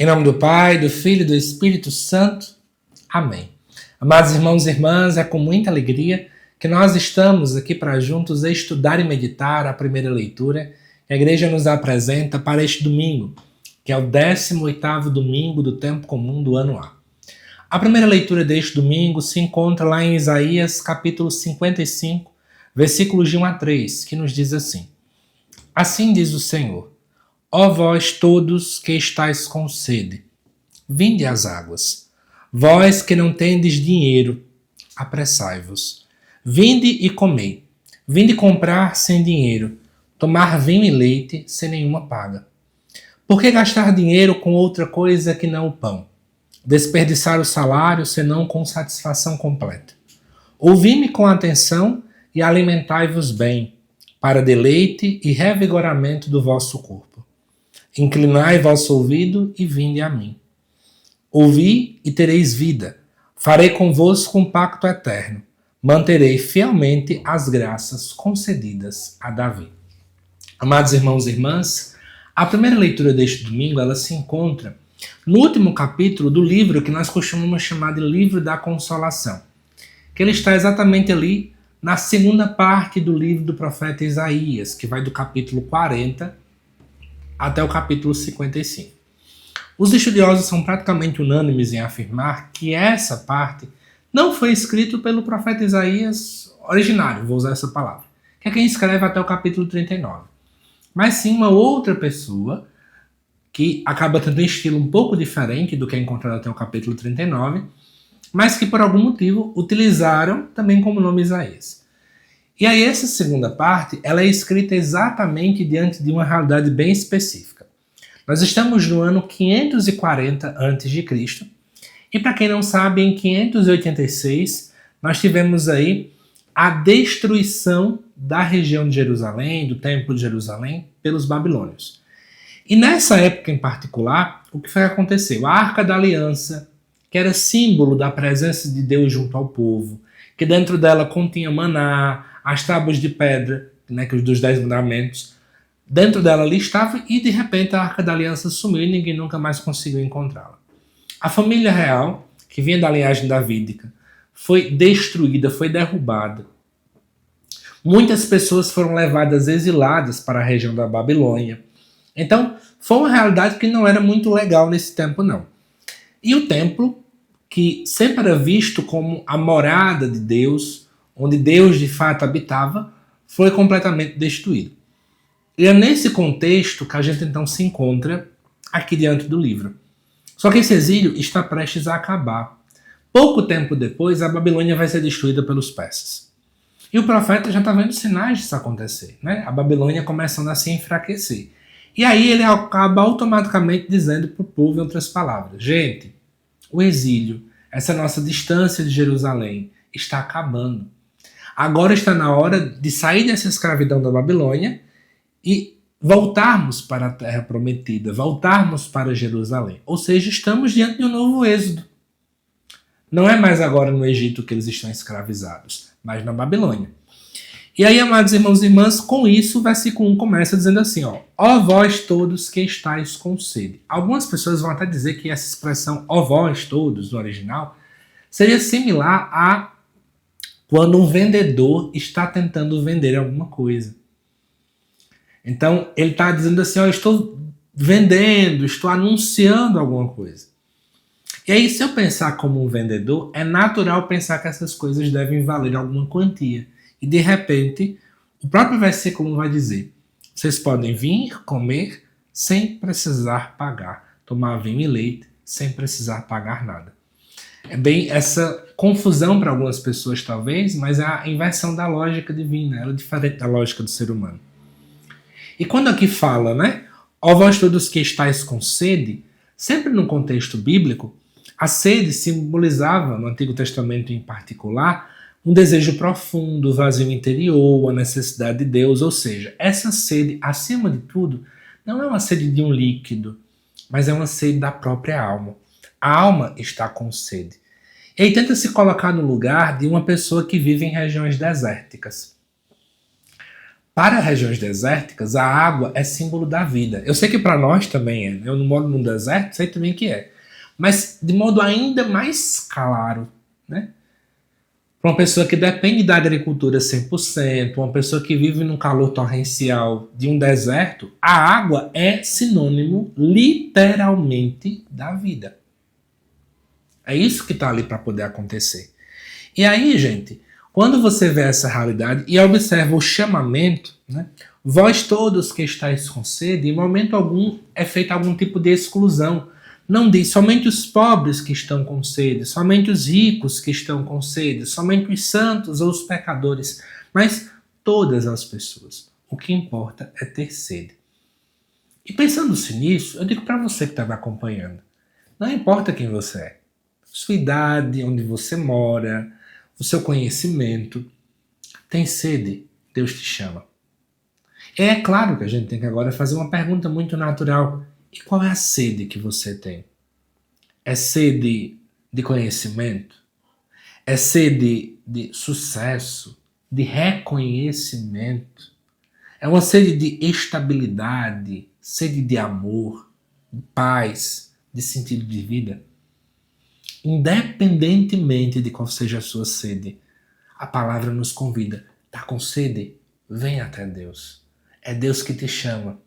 Em nome do Pai, do Filho e do Espírito Santo. Amém. Amados irmãos e irmãs, é com muita alegria que nós estamos aqui para juntos estudar e meditar a primeira leitura que a igreja nos apresenta para este domingo, que é o 18º domingo do tempo comum do ano A. A primeira leitura deste domingo se encontra lá em Isaías capítulo 55, versículos de 1 a 3, que nos diz assim: Assim diz o Senhor: Ó vós todos que estáis com sede, vinde às águas. Vós que não tendes dinheiro, apressai-vos. Vinde e comei. Vinde comprar sem dinheiro, tomar vinho e leite sem nenhuma paga. Por que gastar dinheiro com outra coisa que não o pão? Desperdiçar o salário senão com satisfação completa. Ouvi-me com atenção e alimentai-vos bem, para deleite e revigoramento do vosso corpo. Inclinai vosso ouvido e vinde a mim. Ouvi e tereis vida. Farei convosco um pacto eterno. Manterei fielmente as graças concedidas a Davi. Amados irmãos e irmãs, a primeira leitura deste domingo ela se encontra no último capítulo do livro que nós costumamos chamar de Livro da Consolação, que ele está exatamente ali na segunda parte do livro do profeta Isaías, que vai do capítulo 40 até o capítulo 55. Os estudiosos são praticamente unânimes em afirmar que essa parte não foi escrita pelo profeta Isaías originário, vou usar essa palavra, que é quem escreve até o capítulo 39, mas sim uma outra pessoa que acaba tendo um estilo um pouco diferente do que é encontrado até o capítulo 39, mas que por algum motivo utilizaram também como nome Isaías. E aí essa segunda parte, ela é escrita exatamente diante de uma realidade bem específica. Nós estamos no ano 540 a.C. e para quem não sabe, em 586 nós tivemos aí a destruição da região de Jerusalém, do Templo de Jerusalém, pelos babilônios. E nessa época em particular, o que foi que aconteceu? A Arca da Aliança, que era símbolo da presença de Deus junto ao povo, que dentro dela continha maná, as tábuas de pedra, né, que os dos 10 mandamentos, dentro dela ali estava, e de repente a Arca da Aliança sumiu e ninguém nunca mais conseguiu encontrá-la. A família real, que vinha da linhagem davídica, foi destruída, foi derrubada. Muitas pessoas foram levadas exiladas para a região da Babilônia. Então, foi uma realidade que não era muito legal nesse tempo, não. E o templo, que sempre era visto como a morada de Deus, onde Deus de fato habitava, foi completamente destruído. E é nesse contexto que a gente então se encontra aqui diante do livro. Só que esse exílio está prestes a acabar. Pouco tempo depois, a Babilônia vai ser destruída pelos persas. E o profeta já está vendo sinais disso acontecer, né? A Babilônia começando a se enfraquecer. E aí ele acaba automaticamente dizendo para o povo, em outras palavras: gente, o exílio, essa nossa distância de Jerusalém, está acabando. Agora está na hora de sair dessa escravidão da Babilônia e voltarmos para a Terra Prometida, voltarmos para Jerusalém. Ou seja, estamos diante de um novo êxodo. Não é mais agora no Egito que eles estão escravizados, mas na Babilônia. E aí, amados irmãos e irmãs, com isso o versículo 1 começa dizendo assim: ó vós todos que estáis com sede. Algumas pessoas vão até dizer que essa expressão ó vós todos, no original, seria similar a quando um vendedor está tentando vender alguma coisa. Então, ele está dizendo assim: estou vendendo, estou anunciando alguma coisa. E aí, se eu pensar como um vendedor, é natural pensar que essas coisas devem valer alguma quantia. E de repente, o próprio versículo vai dizer: vocês podem vir, comer, sem precisar pagar. Tomar vinho e leite, sem precisar pagar nada. É bem essa confusão para algumas pessoas, talvez, mas é a inversão da lógica divina. Ela é diferente da lógica do ser humano. E quando aqui fala, né? Ó vós todos que estáis com sede, sempre no contexto bíblico, a sede simbolizava, no Antigo Testamento em particular, um desejo profundo, vazio interior, a necessidade de Deus. Ou seja, essa sede, acima de tudo, não é uma sede de um líquido, mas é uma sede da própria alma. A alma está com sede. E aí tenta se colocar no lugar de uma pessoa que vive em regiões desérticas. Para regiões desérticas, a água é símbolo da vida. Eu sei que para nós também é. Eu não moro num deserto, sei também que é. Mas de modo ainda mais claro, né? Para uma pessoa que depende da agricultura 100%, uma pessoa que vive num calor torrencial de um deserto, a água é sinônimo, literalmente, da vida. É isso que está ali para poder acontecer. E aí, gente, quando você vê essa realidade e observa o chamamento, né? Vós todos que estáis com sede, em momento algum é feita algum tipo de exclusão. Não diz somente os pobres que estão com sede, somente os ricos que estão com sede, somente os santos ou os pecadores, mas todas as pessoas. O que importa é ter sede. E pensando-se nisso, eu digo para você que está me acompanhando, não importa quem você é, sua idade, onde você mora, o seu conhecimento, tem sede, Deus te chama. É claro que a gente tem que agora fazer uma pergunta muito natural. E qual é a sede que você tem? É sede de conhecimento? É sede de sucesso? De reconhecimento? É uma sede de estabilidade? Sede de amor? De paz? De sentido de vida? Independentemente de qual seja a sua sede, a palavra nos convida. Tá com sede? Vem até Deus. É Deus que te chama.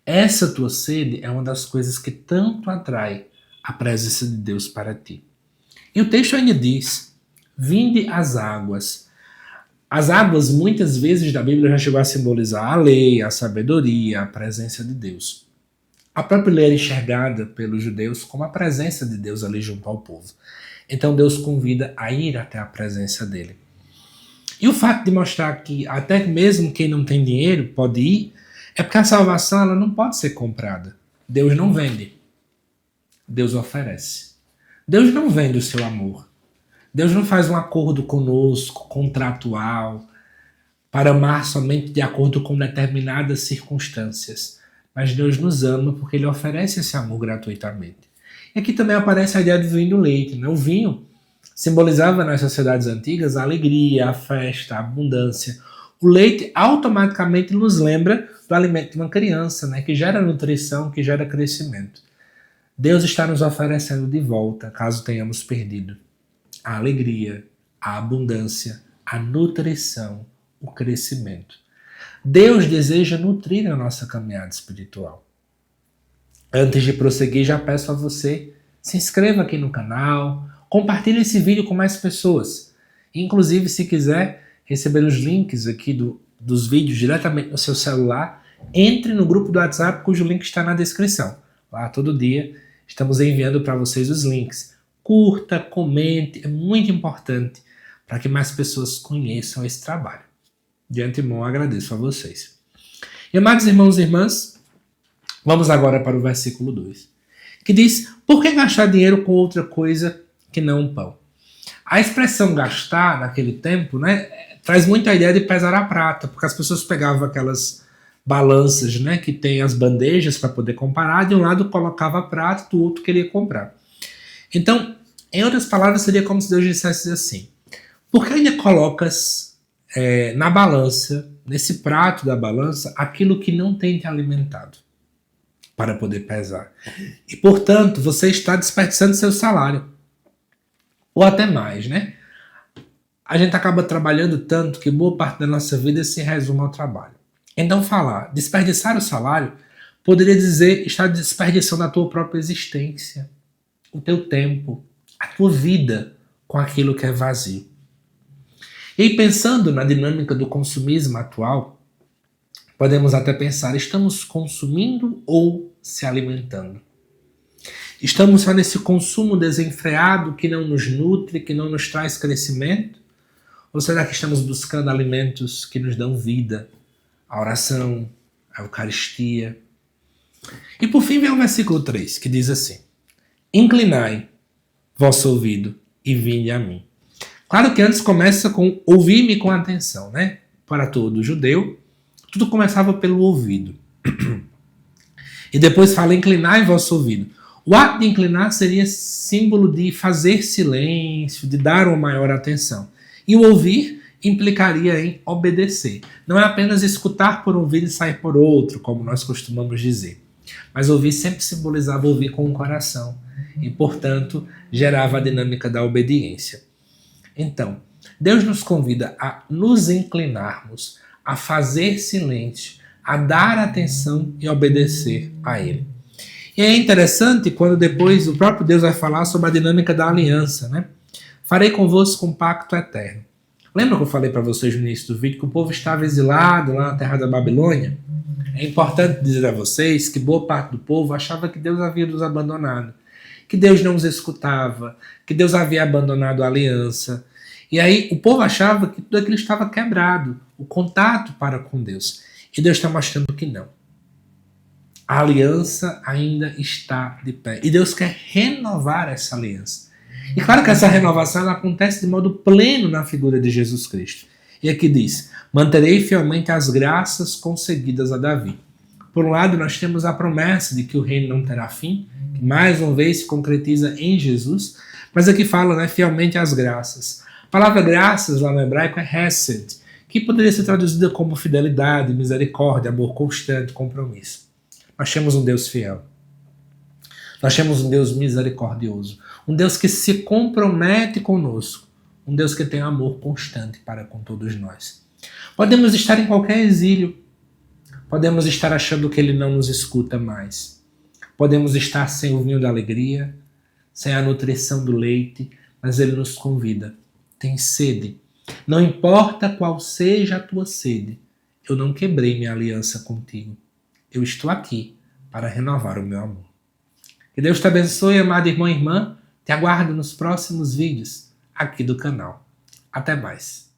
Essa tua sede é uma das coisas que tanto atrai a presença de Deus para ti. E o texto ainda diz, vinde às águas. As águas, muitas vezes, da Bíblia já chegou a simbolizar a lei, a sabedoria, a presença de Deus. A própria lei era enxergada pelos judeus como a presença de Deus ali junto ao povo. Então Deus convida a ir até a presença dele. E o fato de mostrar que até mesmo quem não tem dinheiro pode ir, é porque a salvação ela não pode ser comprada. Deus não vende. Deus oferece. Deus não vende o seu amor. Deus não faz um acordo conosco, contratual, para amar somente de acordo com determinadas circunstâncias. Mas Deus nos ama porque Ele oferece esse amor gratuitamente. E aqui também aparece a ideia do vinho e do leite. Né? O vinho simbolizava nas sociedades antigas a alegria, a festa, a abundância. O leite automaticamente nos lembra do alimento de uma criança, né? Que gera nutrição, que gera crescimento. Deus está nos oferecendo de volta, caso tenhamos perdido, a alegria, a abundância, a nutrição, o crescimento. Deus deseja nutrir a nossa caminhada espiritual. Antes de prosseguir, já peço a você, se inscreva aqui no canal, compartilhe esse vídeo com mais pessoas. Inclusive, se quiser receber os links aqui dos vídeos diretamente no seu celular, entre no grupo do WhatsApp, cujo link está na descrição. Lá, todo dia, estamos enviando para vocês os links. Curta, comente, é muito importante para que mais pessoas conheçam esse trabalho. De antemão, agradeço a vocês. E, amados irmãos e irmãs, vamos agora para o versículo 2, que diz, por que gastar dinheiro com outra coisa que não um pão? A expressão gastar, naquele tempo, né, traz muito a ideia de pesar a prata, porque as pessoas pegavam aquelas balanças, né, que tem as bandejas para poder comparar, de um lado colocava a prata, do outro queria comprar. Então, em outras palavras, seria como se Deus dissesse assim, por que ainda colocas na balança, nesse prato da balança, aquilo que não tem te alimentado para poder pesar? E, portanto, você está desperdiçando seu salário. Ou até mais, né? A gente acaba trabalhando tanto que boa parte da nossa vida se resume ao trabalho. Então falar, desperdiçar o salário, poderia dizer estar desperdiçando a tua própria existência, o teu tempo, a tua vida com aquilo que é vazio. E aí, pensando na dinâmica do consumismo atual, podemos até pensar, estamos consumindo ou se alimentando? Estamos só nesse consumo desenfreado que não nos nutre, que não nos traz crescimento? Ou será que estamos buscando alimentos que nos dão vida? A oração, a Eucaristia. E por fim vem o versículo 3, que diz assim, inclinai vosso ouvido e vinde a mim. Claro que antes começa com ouvir-me com atenção, né? Para todo judeu, tudo começava pelo ouvido. E depois fala inclinai vosso ouvido. O ato de inclinar seria símbolo de fazer silêncio, de dar uma maior atenção. E o ouvir implicaria em obedecer. Não é apenas escutar por ouvido e sair por outro, como nós costumamos dizer. Mas ouvir sempre simbolizava ouvir com o coração e, portanto, gerava a dinâmica da obediência. Então, Deus nos convida a nos inclinarmos, a fazer silêncio, a dar atenção e obedecer a Ele. E é interessante quando depois o próprio Deus vai falar sobre a dinâmica da aliança, né? Farei convosco um pacto eterno. Lembra que eu falei para vocês no início do vídeo que o povo estava exilado lá na terra da Babilônia? É importante dizer a vocês que boa parte do povo achava que Deus havia nos abandonado, que Deus não os escutava, que Deus havia abandonado a aliança. E aí o povo achava que tudo aquilo estava quebrado, o contato para com Deus. E Deus está mostrando que não. A aliança ainda está de pé. E Deus quer renovar essa aliança. E claro que essa renovação ela acontece de modo pleno na figura de Jesus Cristo. E aqui diz, manterei fielmente as graças concedidas a Davi. Por um lado, nós temos a promessa de que o reino não terá fim, que mais uma vez se concretiza em Jesus, mas aqui fala, né, fielmente as graças. A palavra graças lá no hebraico é hesed, que poderia ser traduzida como fidelidade, misericórdia, amor constante, compromisso. Nós temos um Deus fiel. Nós temos um Deus misericordioso. Um Deus que se compromete conosco. Um Deus que tem amor constante para com todos nós. Podemos estar em qualquer exílio. Podemos estar achando que Ele não nos escuta mais. Podemos estar sem o vinho da alegria, sem a nutrição do leite, mas Ele nos convida. Tem sede. Não importa qual seja a tua sede, eu não quebrei minha aliança contigo. Eu estou aqui para renovar o meu amor. Que Deus te abençoe, amado irmão e irmã. Te aguardo nos próximos vídeos aqui do canal. Até mais.